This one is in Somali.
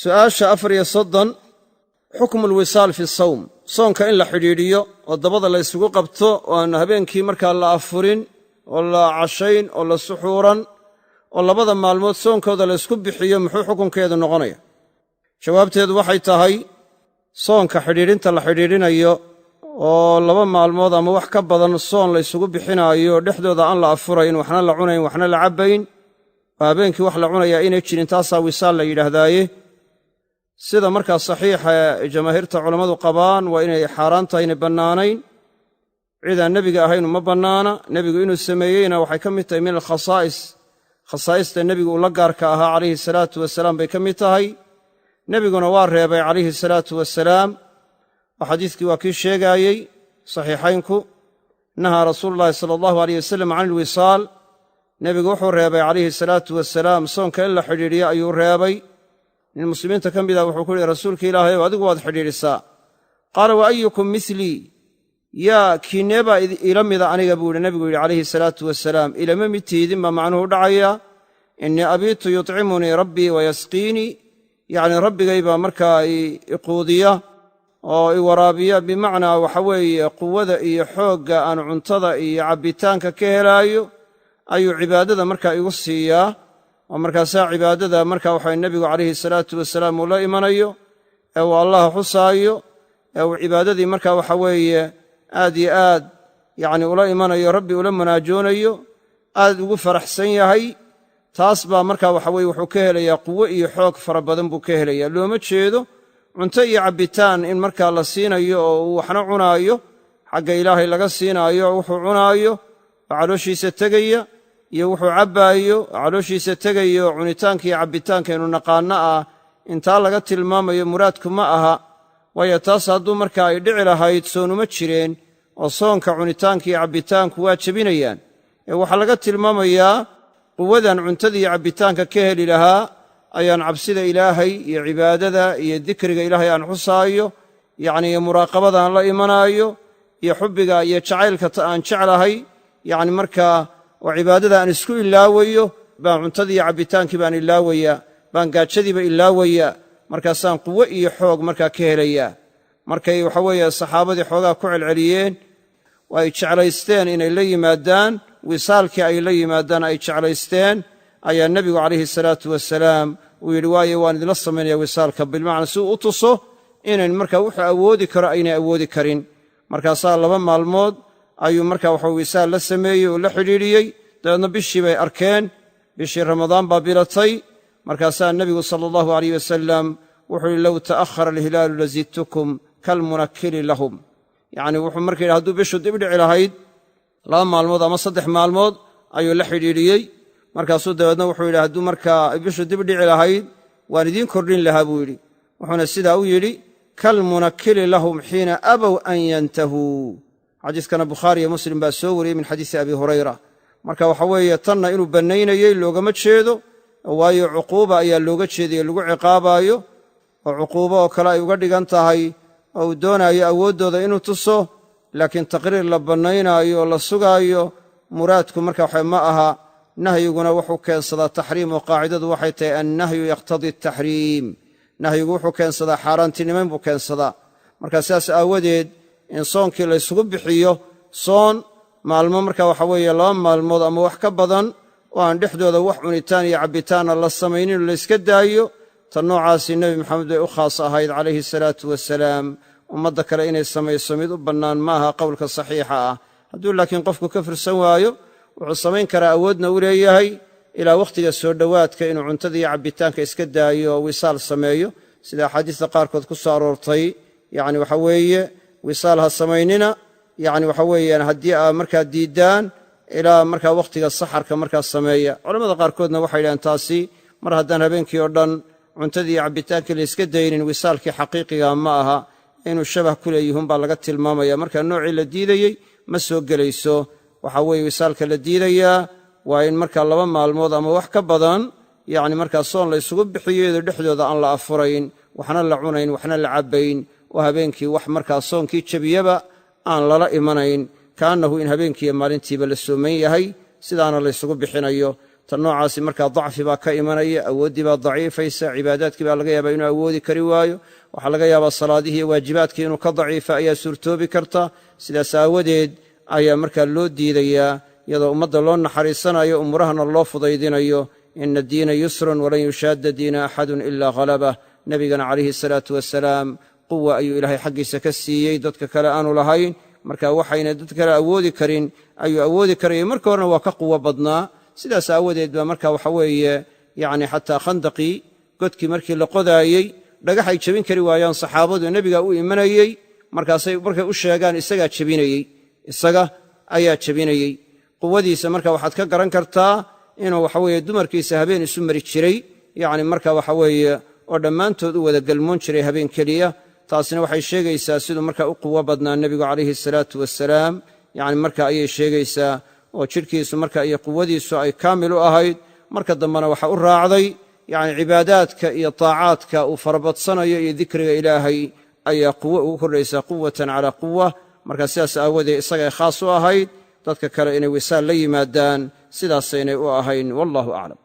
su'aasha 34 xukmu alwisaal fi sawm soonka in la xidhiidhiyo oo dabada la isugu qabto oo aan habeenkii markaa la afurin oo la cashayn oo la suxuuran oo labada maalmood soonkooda la isku bixiyo muxuu xukunkeedu noqonaya jawaabteedu waxay tahay soonka xidhiidhinta la xidhiidhinayo oo laba maalmood ama wax ka badan soon la isugu bixinaayo dhexdooda aan la afurayn waxna la cunayn waxna la cabbayn oo habeenkii wax la cunayaa inay jirin taasaa wisaal la yidhaahdaaye sida markaa saxiixa ee jamaahiirta culammadu qabaan waa inay xaaraan tahay inay bannaanayn cidaan nebiga ahayn uma bannaana nebigu inuu sameeyeyna waxay ka mid tahay min khasaa'ista nebigu uu la gaarka ahaa calayhi salaatu wasalaam bay ka mid tahay nebiguna waa reebay calayhi salaatu wasalaam oo xadiiskii waa kii sheegaayey saxiixaynku nahaa rasuulullaahi sala allahu alayh wasalam can ilwisaal nebigu wuxuu reebay calayhi salaatu wasalaam soonka in la xidhiidhiyo ayuu reebay nin muslimiinta ka mid ah wuxuu ku yidhi rasuulka ilaahay ow adigu waad xidhiidhisaa qaala wa ayukum milii yaa kiineebaa ila mida aniga buu yidhi nebigu yidhi calayhi salaatu wasalaam ilama mid tiidin baa macnuhu dhacaya innii abiitu yutcimunii rabbii wayasqiinii yacnii rabbigay baa markaa iquudiya oo i waraabiya bimacnaa waxa weeye quwada iyo xoogga aan cuntada iyo cabbitaanka ka helaayo ayuu cibaadada markaa igu siiyaa oo markaasaa cibaadada markaa waxaa nebigu calayhi salaatu wasalaam uu la imanayo ee uu allaha xusaayo ee uu cibaadadii markaa waxa weeye aad iyo aad yacni ula imanayo rabbi ula munaajoonayo aad ugu faraxsan yahay taas baa markaa waxa weye wuxuu ka helayaa quwo iyo xoog fara badan buu ka helayaa looma jeedo cunto iyo cabbitaan in markaa la siinayo oo uu waxna cunaayo xagga ilaahay laga siinaayo wuxuu cunaayo oo calooshiisa tegaya iyo wuxuu cabbaayo oo calooshiisa tegaya oo cunitaanka iyo cabbitaanka inu naqaanno ah intaa laga tilmaamayo muraadku ma aha waayo taas hadduu markaa ay dhici lahayd soonuma jireen oo soonka cunitaanka iyo cabbitaanku waa jebinayaan ee waxaa laga tilmaamayaa quwadan cuntada iyo cabbitaanka ka heli lahaa ayaan cabsida ilaahay iyo cibaadada iyo dikriga ilaahay aan xusaayo yacni iyo muraaqabada aan la imanaayo iyo xubbiga iyo jacaylka aan jeclahay yacni markaa oo cibaadada aan isku ilaawayo baan cuntadii iyo cabbitaankii baan ilaawayaa baan gaajadiiba ilaawayaa markaasaan quwo iyo xoog markaa ka helayaa markay waxa weeye saxaabadii xoogaa ku celceliyeen oo ay jeclaysteen inay la yimaadaan wisaalkii ay la yimaadaan ay jeclaysteen ayaa nebigu calayhi salaatu wasalaam uu yidhi waayo waan idinla samaynaya wisaalka bilmacnaa si uu u tuso inayn markaa wuxuu awoodi karo aynay awoodi karin markaasaa 2 maalmood ayuu markaa waxuu wisaal la sameeyey oo la xidhiidhiyey dabeedna bishii bay arkeen bishii ramadaan baa bilatay markaasaa nebigu sala allahu alayh wasalam wuxuu yidhi low ta'ahara alhilaalu lazidtukum kalmunakkili lahum yacni wuxuu marka yidhi hadduu bishu dib dhici lahayd 2 maalmood ama 3 maalmood ayuu la xidhiidhiyey markaasuu dabeedna wuxuu yidhi hadduu markaa bishu dib dhici lahayd waan idiin kordhin lahaa buu yidhi wuxuuna sidaa u yidhi kalmunakkili lahum xiina abow an yantahuu xadiiskana bukhaari iyo muslim baa soo wariyey min xadiisi abi hurayra marka waxa weeye tanna inuu bannaynayey loogama jeedo waayo cuquuba ayaa looga jeedaya lagu ciqaabaayo oo cuquubo oo kale ay uga dhigan tahay oo uu doonaayo awooddooda inuu tuso laakiin taqriir la bannaynaayo oo la sugaayo muraadku marka waxa ma aha nahyiguna wuxuu keensadaa taxriim oo qaacidadu waxay tahay annahyu yaqtadii ataxriim nahyigu wuxuu keensadaa xaaraantinimayn buu keensadaa marka sidaas aawadeed in soonkii la ysugu bixiyo soon maalmo marka waxa weeye 2 maalmood ama wax ka badan oo aan dhexdooda wax cunitaan iyo cabbitaana la samaynin oo la yska daayo tan noocaasi nebi maxamed bay u khaas ahayd calayhi salaatu wasalaam ummadda kale inay samayso mid u bannaan maaha qowlka saxiixa ah hadduu laakiin qofku ka firsan waayo wuxuu samayn karaa awoodna u leeyahay ilaa wakhtiga soo dhowaadka inuu cuntada iyo cabbitaanka iska daayo oo wisaal sameeyo sida axaadiista qaarkood ku soo aroortay yacni waxa weeye wisaal ha samaynina yacni waxa weeyaan haddii aa markaa diiddaan ilaa markaa wakhtiga saxarka markaa sameeya culammada qaarkoodna waxay yidhahaan taasi mar haddaan habeenkii oo dhan cuntadii iyo cabbitaankii la yska daynin wisaalkii xaqiiqiga ma aha inuu shabah ku leeyihun baa laga tilmaamaya marka noocii la diidayey ma soo gelayso waxaa weeye wisaalka la diidayaa waa in markaa 2 maalmood ama wax ka badan yacni markaa soon la ysugu bixiyo iyadoo dhexdooda aan la afurayn waxna la cunayn waxna la cabbayn oo habeenkii wax markaa soonkii jebiyaba aan lala imanayn kaannahu in habeenkiiyo maalintiiba la sooman yahay sidaana la ysugu bixinayo tan noocaasi markaa dacfi baa ka imanaya, awooddii baa daciifaysa, cibaadaadkii baa laga yaabaa inuu awoodi kari waayo, waxaa laga yaabaa salaadihii iyo waajibaadkii inuu ka daciifa ayaa suurtoobi karta. sidaas aawadeed ayaa markaa loo diidayaa, iyadoo ummadda loo naxariisanayo, umurahana loo fudaydinayo. ina addiina yusrun walan yushaadda diina axadun ilaa halabah. nebigana calayhi salaatu wasalaam quwa ayuu ilaahay xaggiisa ka siiyey, dadka kale aanu lahayn. marka waxayna dad kale awoodi karin ayuu awoodi karayay. marka horena waa ka quwo badnaa. sidaas aawadeed baa marka waxa weeye yacni xataa khandaqii godkii markii la qodaayey dhagax ay jebin kari waayaan saxaabadu nebiga u imanayey, markaasay markay u sheegaan isaga ayaa jebinayey. quwadiisa marka waxaad ka garan kartaa inuu waxa weeye dumarkiisa habeen isu mari jiray, yacni marka waxa weeye oo dhammaantood u wada gelmoon jiray habeen keliya. taasina waxay sheegaysaa siduu marka u quwo badnaa nebigu calayhi salaatu wasalaam, yacni marka ayay sheegaysaa, oo jidhkiisu marka iyo quwadiisu ay kaamil u ahayd. marka dambena waxa u raacday yacni cibaadaadka iyo taacaadka uu farabadsanayo iyo dikriga ilaahay ayaa quwo ugu kordhaysaa, quwatan calaa quwa. marka sidaas aawadeed isagay khaas u ahayd, dadka kale inay wisaal la yimaadaan sidaasaynay u ahayn. wallahu aclam.